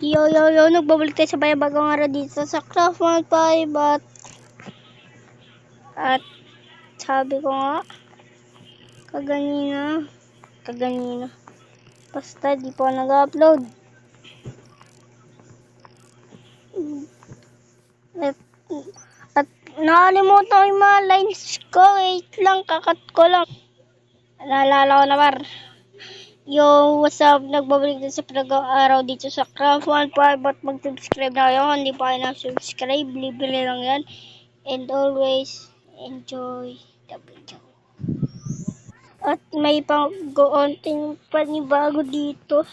Yo, nagbabalik tayo sa bagong araw dito sa Craft 1.5 at sabi ko nga, kaganina, basta di po nag-upload. At nakalimutan ko yung mga lines ko, wait lang, kakat ko lang. Naalala ko na Yo, what's up? Nagbabalik din sa araw dito sa Craft 1.5 at mag-subscribe na kayo. Hindi pa kayo na-subscribe, libre lang yan. And always enjoy the video. At may pag-unting panibago dito.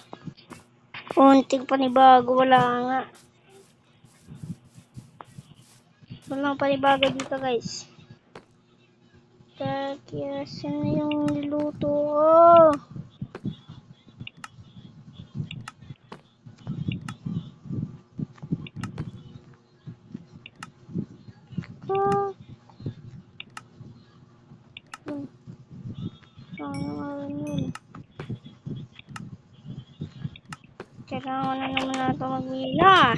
Unting panibago, wala nga. Walang panibago dito guys. Kaya saan na yung niluto ko? Kailangan na naman natin magmila.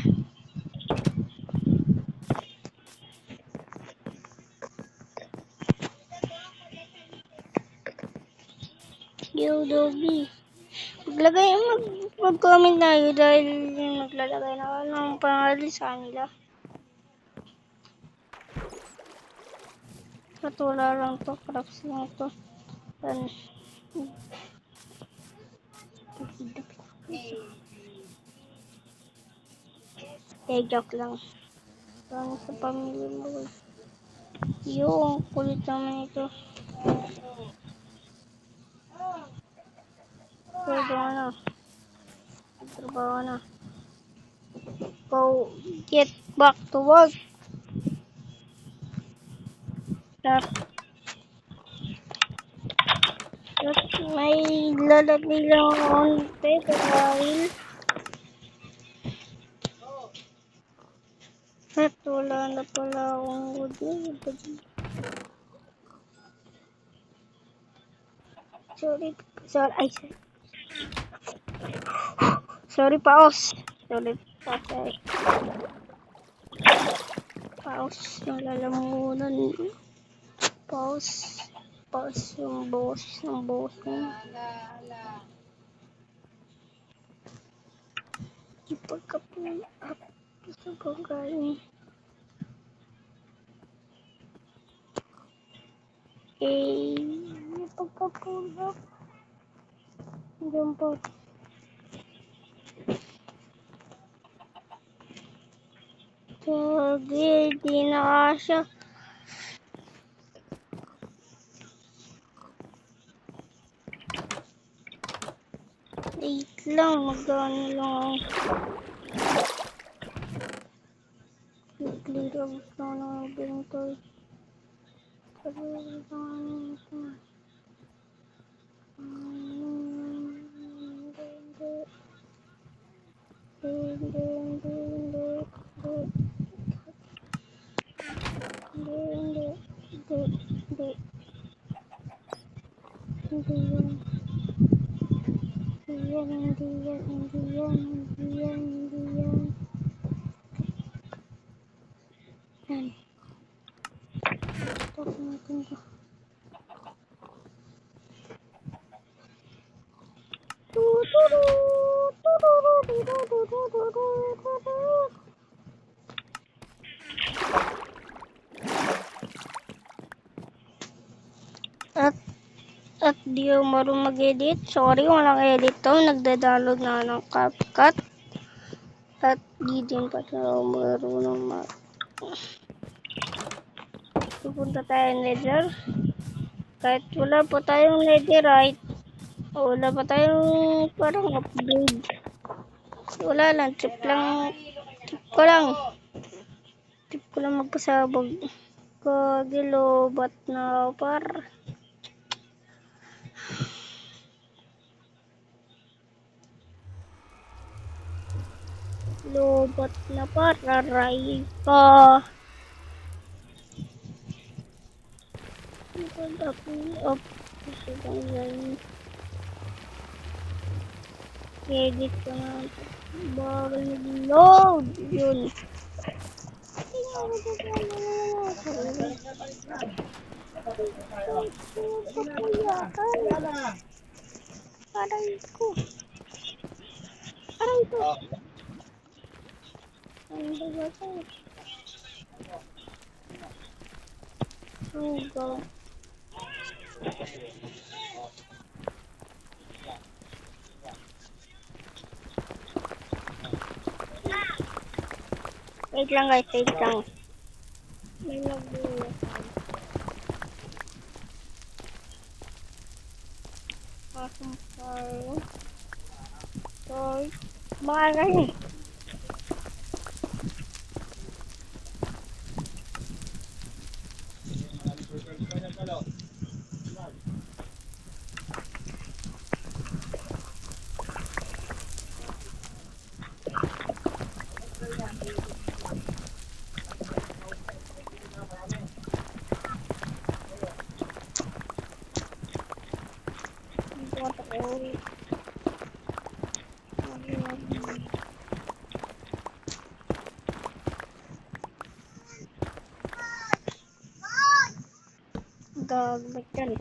Yo, Dobby. Mag-comment na kayo dahil maglalagay na ako ng pangalan sa kanila. Katula lang to, crafts lang to. Joke lang. Lang sa pamilya mo. Yung kulit naman ito. Pwede na. Trabaho na. Go get back to work. At may lalagay lang konti dahil at wala na pala akong good. Sorry, paus. Paus, nalalamunan. Paus yung boss niya. Ipagka-pull up sa bagay. Ipagka-pull up. Diyan po. Sige, di na kasya. Wait lang, magkano lang. Clear out na ng inventory. Yan. Stop natin to. At di ako marunong mag-edit. Sorry, walang edit to. Nagda-download na ng CapCut. At di din pa ako marunong pupunta tayo nether. Kahit wala pa tayong netherite. Wala pa tayong parang upgrade. Wala lang. Trip ko lang magpasabog. Kagilobat na par. Lobat na pararay ka. Up. Edit ko na. Bagal mag-load. Yun. Aray ko. Aray ko. Ano ba ba ito? Oh, God. Wait lang guys, wait lang. May nagbulas. Pasang tayo. Sorry. Baka kasi. Gagawin yan.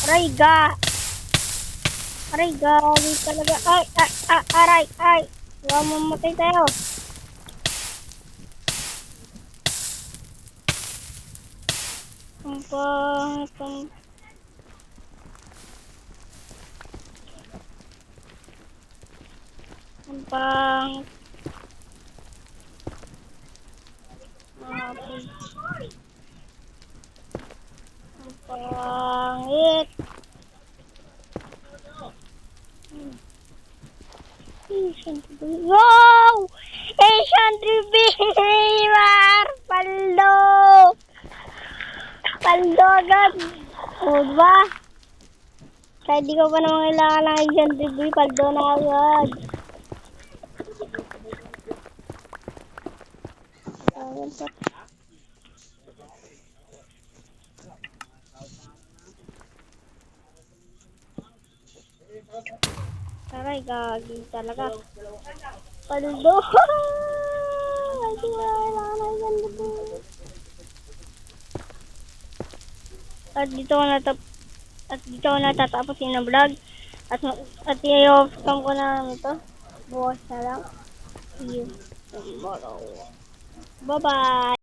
Aray ga! Aray gagawin talaga. Ay! Aray! Ay! Huwag mamatay tayo. Ang pangit. Ang pangit. Ang pangit. Wow! Asian Dreamer! Paldo! Paldo agad! O diba? Kahit di ko pa naman kailangan ng Asian Dreamer, paldo na agad. Aray, gagi talaga. Paldo! Hindi ko kailangan ng Asian Dreamer. At dito ko natatapusin ang vlog. At i-off cam ko na ito. Bukas na lang. See you tomorrow. Bye-bye!